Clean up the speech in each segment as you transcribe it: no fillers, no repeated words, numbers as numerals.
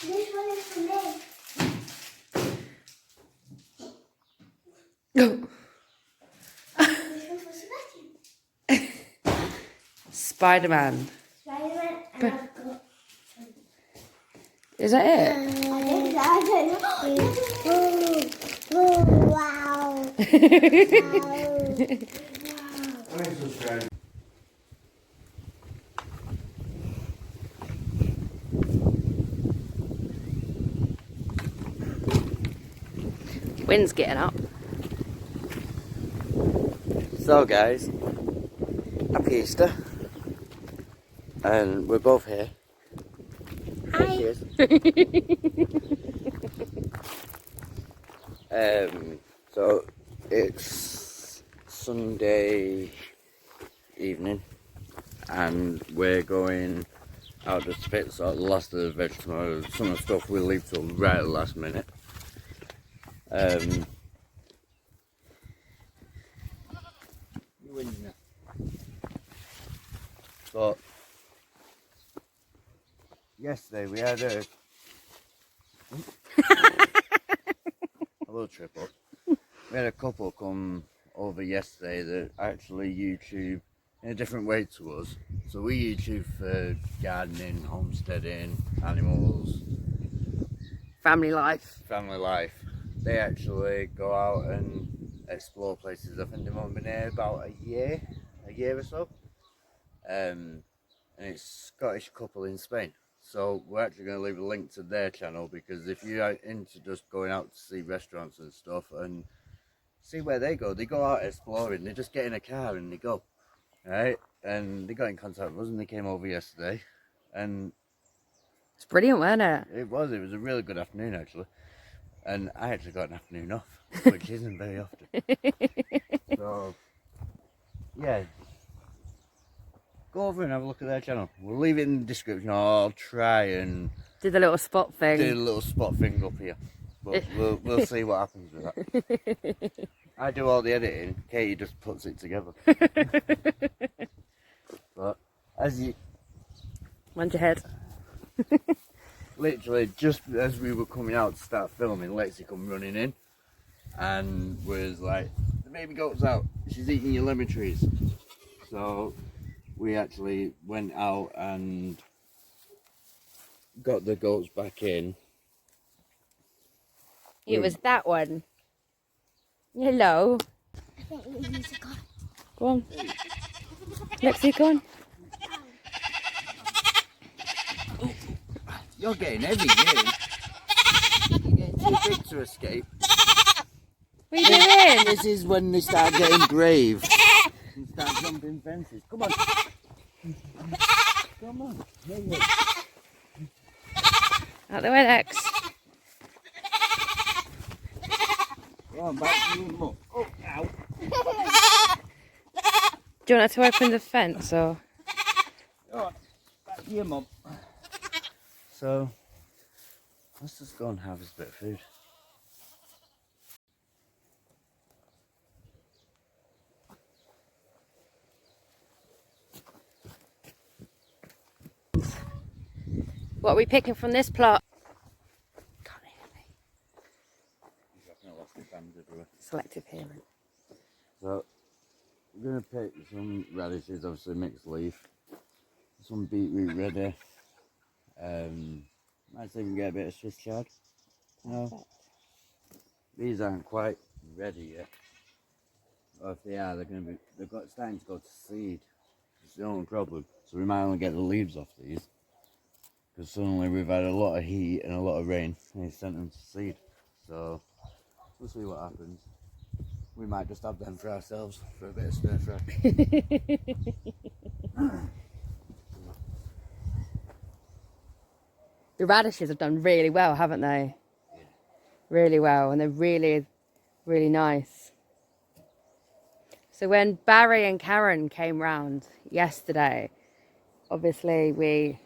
This one is for me. This one's for Sebastian. Spider-Man. Spider-Man and I've got... Is that it? I don't know. Oh, wow. Wind's getting up. So guys, happy Easter. And we're both here. Hi. Cheers. So it's Sunday evening and we're going out to spit sort of the last of the vegetables. Some of the stuff we'll leave till right at the last minute. But yesterday we had a little trip up. We had a couple come over yesterday that actually YouTube in a different way to us. So we YouTube for gardening, homesteading, animals, Family life. family life. They actually go out and explore places. I think they've only been here about a year or so. And it's a Scottish couple in Spain. So we're actually going to leave a link to their channel, because if you're into just going out to see restaurants and stuff and see where they go out exploring. They just get in a car and they go, right? And they got in contact with us and they came over yesterday, and It's brilliant, wasn't it? it was a really good afternoon actually. And I actually got an afternoon off, which isn't very often. So yeah, go over and have a look at their channel. We'll leave it in the description. I'll try and Did the little spot thing. do a little spot thing up here, but we'll see what happens with that. I do all the editing. Katie just puts it together. But as you Mind your head. literally just as we were coming out to start filming, Lexi come running in and was like, "The baby goat's out. She's eating your lemon trees." So we actually went out and got the goats back in. It was that one. Hello. I think we need to go. Go on. Lexi, go on. You're getting heavy, you. You're getting too big to escape. What are you doing? This is when they start getting brave and start jumping fences. Come on. Come on. Here you go. Out the way, Lex. Go on, back to your mum. Oh, ow. Do you want her to open the fence or? Go on, back to your mum. So, let's just go and have a bit of food. What are we picking from this plot? Can't hear me. Selective hearing. So, we're going to pick some radishes, obviously mixed leaf, some beetroot ready. Might even get a bit of Swiss chard. No, these aren't quite ready yet. Or if they are, they've got starting to go to seed. It's the only problem. So we might only get the leaves off these, because suddenly we've had a lot of heat and a lot of rain, and it's sent them to seed. So we'll see what happens. We might just have them for ourselves for a bit of stir fry. The radishes have done really well, haven't they? Yeah. Really well, and they're really, really nice. So when Barry and Karen came round yesterday, obviously we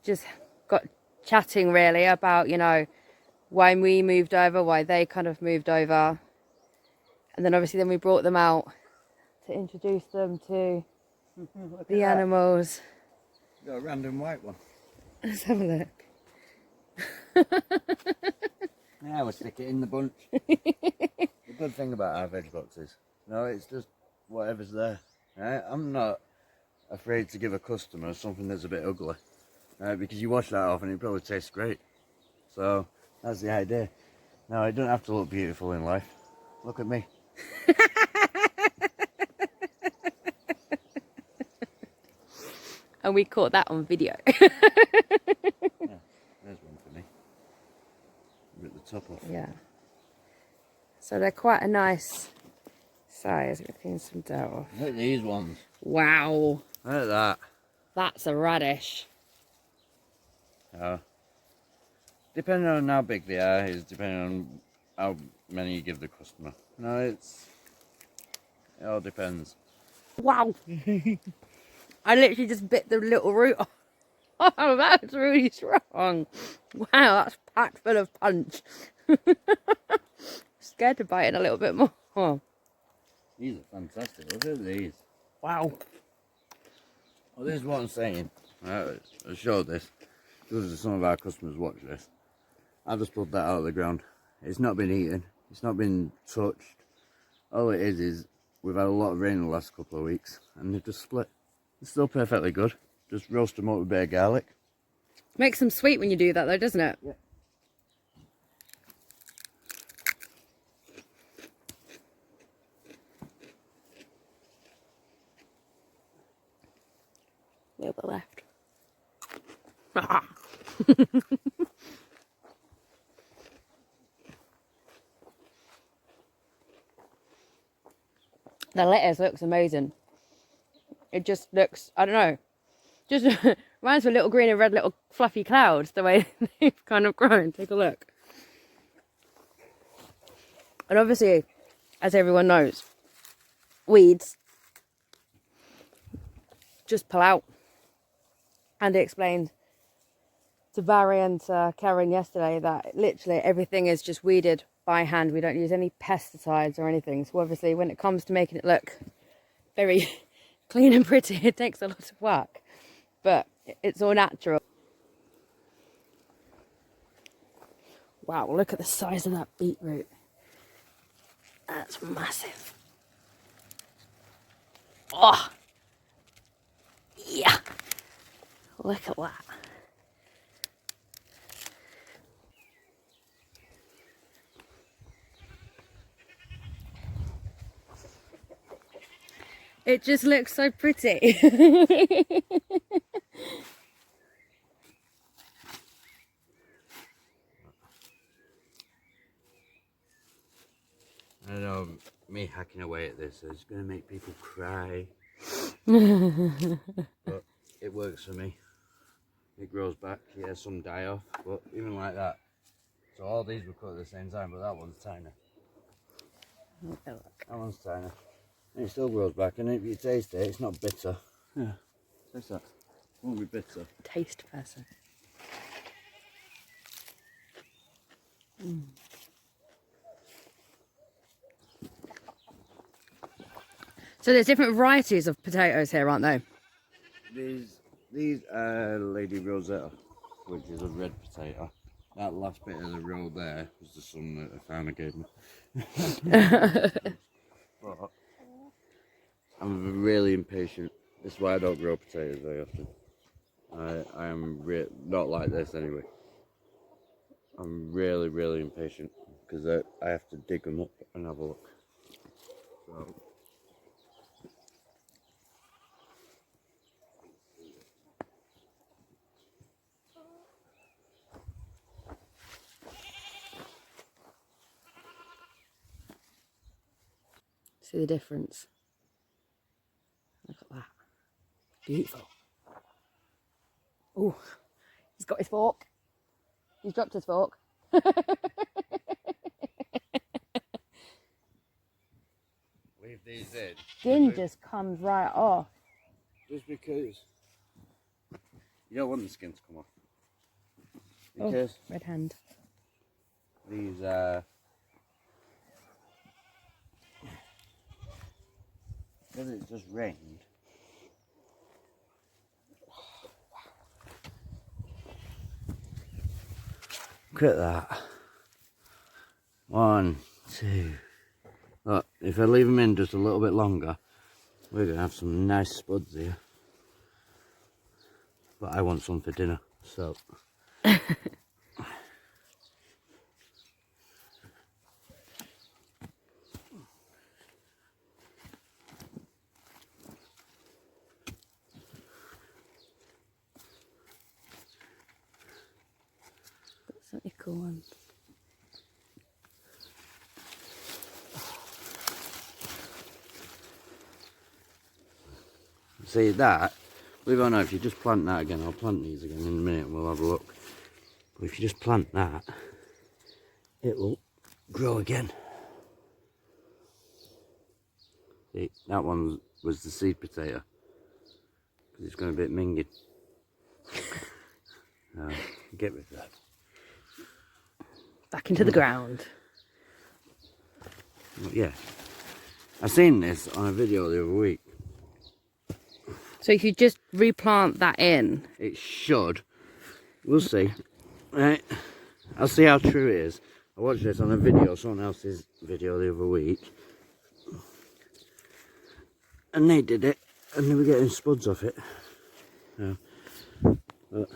just got chatting really about, you know, why we moved over, why they kind of moved over. And then obviously we brought them out to introduce them to the animals. Got a random white one. Let's have a look. Yeah, we'll stick it in the bunch. The good thing about our veg boxes, no, it's just whatever's there. Right? I'm not afraid to give a customer something that's a bit ugly, right? Because you wash that off and it probably tastes great. So that's the idea. No, it doesn't have to look beautiful in life. Look at me. And we caught that on video. Yeah, there's one for me. Rip the top off. Yeah. So they're quite a nice size. We've cleaned some dough off. Look at these ones. Wow. Look at that. That's a radish. Depending on how big they are, is depending on how many you give the customer. No, it all depends. Wow. I literally just bit the little root off. Oh, that's really strong. Wow, that's packed full of punch. Scared to bite it a little bit more. These are fantastic. Look at these. Wow. Well, this is what I'm saying. I'll show this. Because some of our customers watch this. I just pulled that out of the ground. It's not been eaten. It's not been touched. All it is we've had a lot of rain in the last couple of weeks and they've just split. It's still perfectly good. Just roast them up with a bit of garlic. Makes them sweet when you do that though, doesn't it? Yeah. A little bit left. The lettuce looks amazing. It just looks, I don't know, just reminds me of little green and red little fluffy clouds, the way they've kind of grown. Take a look. And obviously, as everyone knows, weeds just pull out. Andy explained to Barry and to Karen yesterday that literally everything is just weeded by hand. We don't use any pesticides or anything. So obviously when it comes to making it look very clean and pretty, it takes a lot of work. But it's all natural. Wow, look at the size of that beetroot. That's massive. Oh! Yeah! Look at that. It just looks so pretty. I know me hacking away at this is going to make people cry. But it works for me. It grows back. Yeah, some die off, but even like that. So all these were cut at the same time, but that one's tiny. That one's tiny. And it still grows back, and if you taste it, it's not bitter. Yeah, taste that. It won't be bitter. Taste person. Mm. So there's different varieties of potatoes here, aren't there? These are Lady Rosetta, which is a red potato. That last bit of the row there was the son that the farmer gave me. But I'm really impatient. This is why I don't grow potatoes very often. I am not like this anyway. I'm really impatient because I have to dig them up and have a look. So. See the difference? Look at that. Beautiful. Oh, he's got his fork. He's dropped his fork. Leave these in. Skin just comes right off. Just because you don't want the skin to come off. Oh, Because red hand. these because it just rained. Look at that. 1, 2. Look, if I leave them in just a little bit longer, we're going to have some nice spuds here. But I want some for dinner, so. That's a cool one. See that? Believe it or not, if you just plant that again, I'll plant these again in a minute and we'll have a look. But if you just plant that, it will grow again. See, that one was the seed potato. Because it's going a bit minging. Get rid of that. Back into the ground. But yeah. I seen this on a video the other week. So if you just replant that in. It should. We'll see. Right. I'll see how true it is. I watched this on a video, someone else's video the other week. And they did it. And they were getting spuds off it. So, but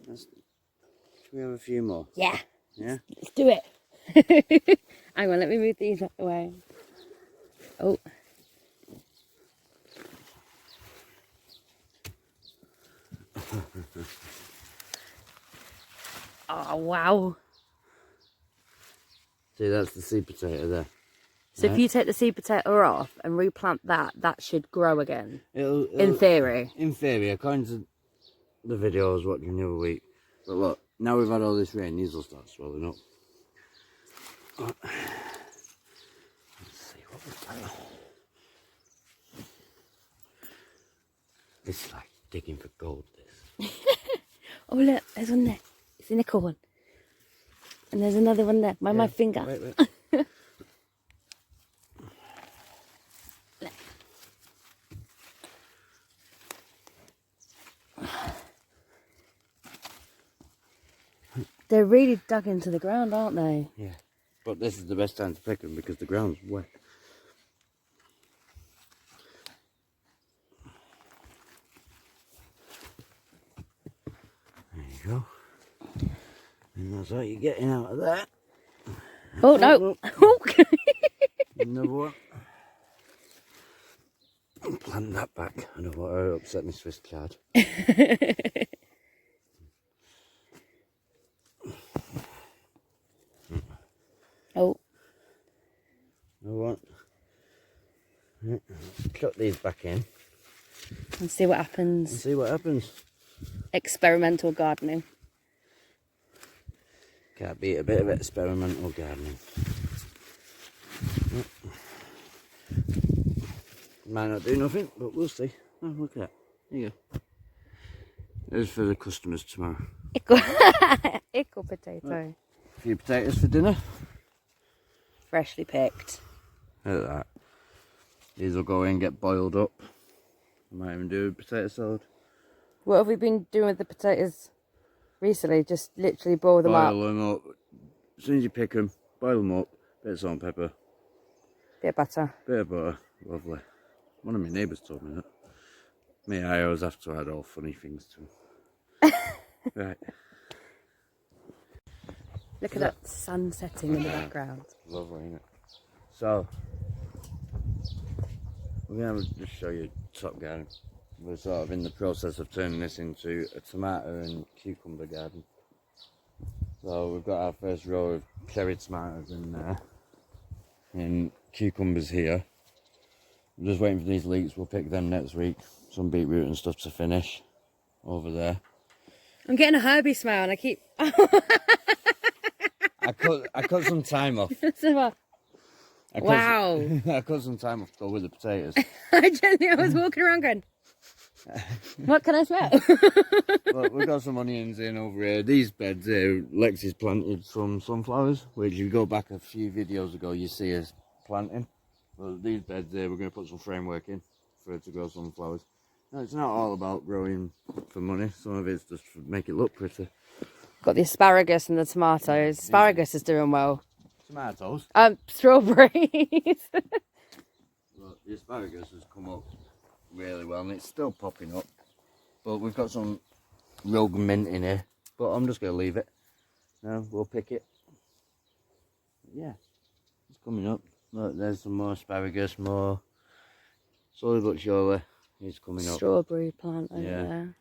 should we have a few more? Yeah. Yeah? Let's do it. Hang on, let me move these away. Oh. Oh, wow. See, that's the seed potato there. So if you take the seed potato off and replant that, that should grow again. It'll, in theory. In theory, according to the video I was watching the other week. But look, now we've had all this rain, these will start swelling up. Let's see what we've got. It's like digging for gold, this. Oh look, there's one there. It's in a corn. And there's another one there. Mind my finger. Wait. They're really dug into the ground, aren't they? Yeah. But this is the best time to pick them because the ground's wet. There you go. And that's what you're getting out of that. Oh, no. Another one. Plant that back. I don't want to upset my Swiss card. Oh. I want. Cut these back in. And see what happens. And see what happens. Experimental gardening. Can't beat a bit of experimental gardening. Might not do nothing, but we'll see. Oh, look at that. There you go. There's for the customers tomorrow. Ickle potato. Right. A few potatoes for dinner. Freshly picked. Look at that. These will go in, get boiled up. I might even do a potato salad. What have we been doing with the potatoes recently? Just literally boil them up. Boil them up. As soon as you pick them, boil them up. Bit of salt and pepper. Bit of butter. Bit of butter. Lovely. One of my neighbours told me that. Me, I always have to add all funny things to them. Right. Look at that sun setting in the background. Lovely, isn't it? So, we're going to just show you top garden. We're sort of in the process of turning this into a tomato and cucumber garden. So we've got our first row of cherry tomatoes in there. And cucumbers here. I'm just waiting for these leeks, we'll pick them next week. Some beetroot and stuff to finish over there. I'm getting a herby smell and I keep... I cut some time off. Wow. I cut some time off to go with the potatoes. I was walking around going, what can I smell? Look, we've got some onions in over here. These beds here, Lexi's planted some sunflowers, which if you go back a few videos ago, you see us planting. Well, these beds there, we're going to put some framework in for it to grow sunflowers. Now, it's not all about growing for money. Some of it's just to make it look pretty. Got the asparagus and the tomatoes. Asparagus is doing well. Tomatoes. Strawberries. Look, the asparagus has come up really well and it's still popping up. But we've got some rogue mint in here. But I'm just going to leave it. Now we'll pick it. Yeah, it's coming up. Look, there's some more asparagus, more. Slowly but surely, it's coming up. Strawberry plant over there.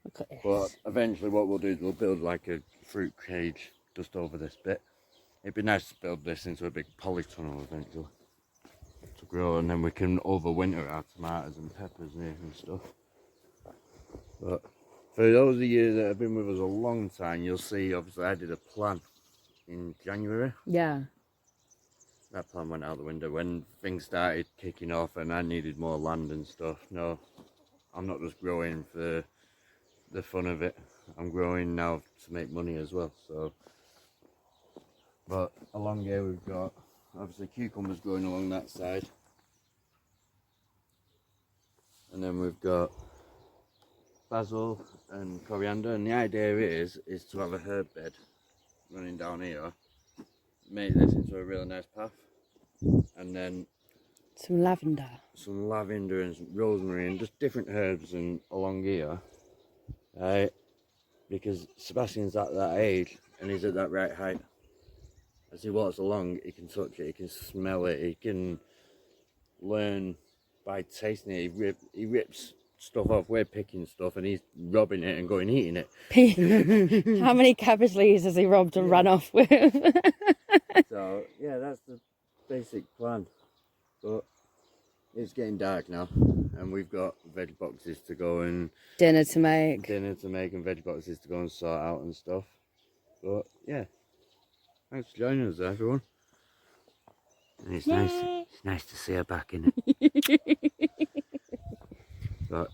Look at this. But eventually what we'll do is we'll build like a fruit cage just over this bit. It'd be nice to build this into a big polytunnel eventually to grow, and then we can overwinter our tomatoes and peppers here and stuff. But for those of you that have been with us a long time, you'll see obviously I did a plan in January. Yeah. That plan went out the window when things started kicking off and I needed more land and stuff. No, I'm not just growing for the fun of it. I'm growing now to make money as well. So, but along here we've got obviously cucumbers growing along that side, and then we've got basil and coriander. And the idea is to have a herb bed running down here, make this into a really nice path, and then some lavender and some rosemary and just different herbs and along here, right? Because Sebastian's at that age and he's at that right height. As he walks along, he can touch it, he can smell it, he can learn by tasting it. He rips stuff off. We're picking stuff and he's robbing it and going eating it. How many cabbage leaves has he robbed and run off with? So yeah, that's the basic plan. But it's getting dark now and we've got veg boxes to go and Dinner to make and veg boxes to go and sort out and stuff. But yeah, thanks for joining us everyone. And it's nice to see her back in it. But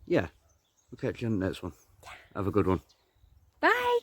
yeah, we'll catch you on the next one. Have a good one. Bye.